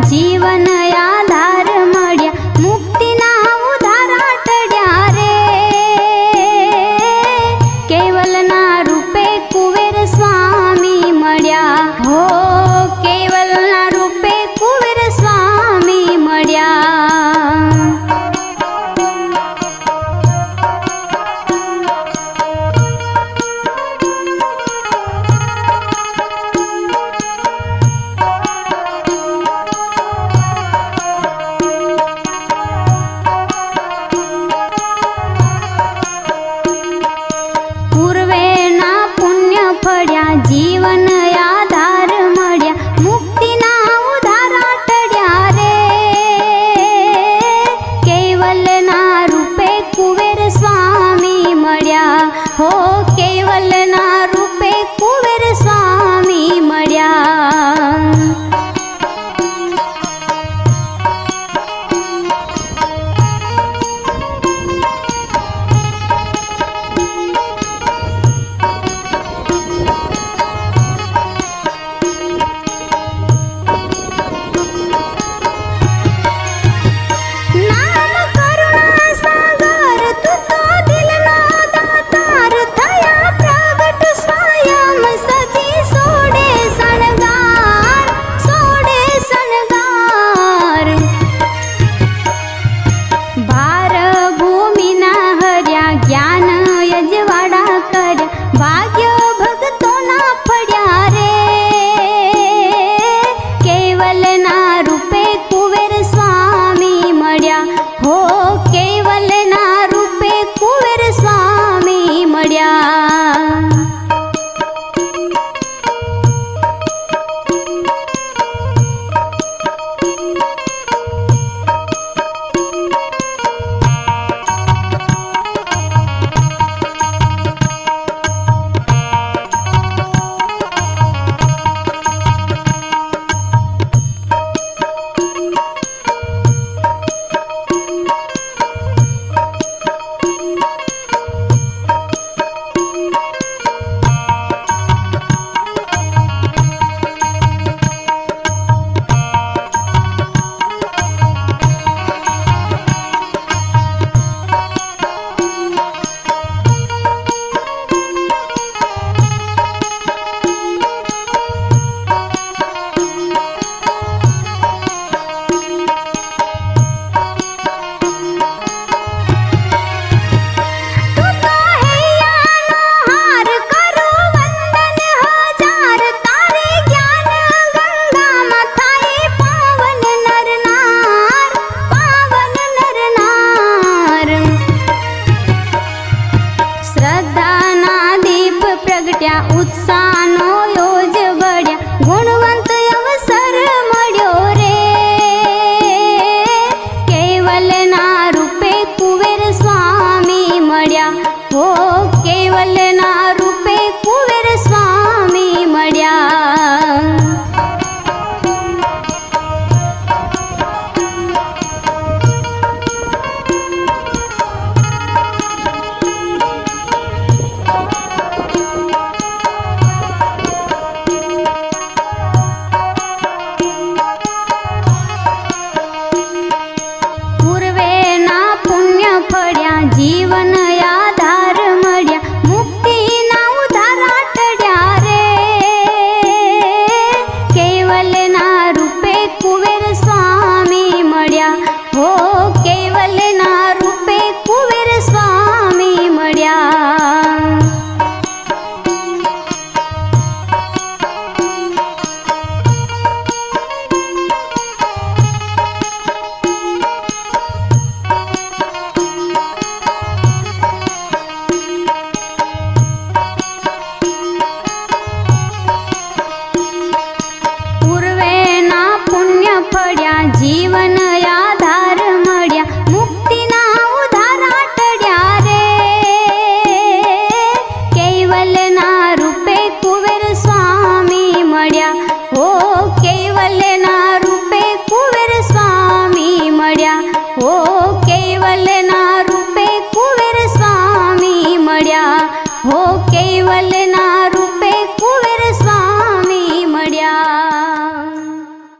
जीवन आधार मळ्या मुक्तिना उधारा टळ्या रे केवलना रूपे कुबेर स्वामी मळ्या हो केवलना रूपे कुबेर स्वामी मळ्या जीवन आधार मळ्या मुक्तिना उधारा टळ्या रे केवलना रूपे कुबेर स्वामी मळ्या हो केवलना रूपे कुबेर स्वामी मळ्या भाग्य भगतोना फड्या रे केवलना रूपे कुबेर स्वामी मळ्या हो केवलना रूपे कुबेर स्वामी मळ्या उत्साहनो योज बढ्या गुणवंत अवसर मळ्यो रे केवलना रूपे कुबेर स्वामी मळ्या हो केवलना रूपे कुबेर स्वामी मळ्या जीवन आधार मळ्या मुक्तिना उधारा टळ्या रे केवलना रूपे कुबेर स्वामी मळ्या हो केवलना रूपे कुबेर स्वामी मळ्या जीवन आधार मळ्या मुक्तिना उधारा टळ्या रे केवलना रूपे कुबेर स्वामी मळ्या हो केवलना रूपे कुबेर स्वामी मळ्या हो केवलना रूपे कुबेर स्वामी मळ्या हो केवलना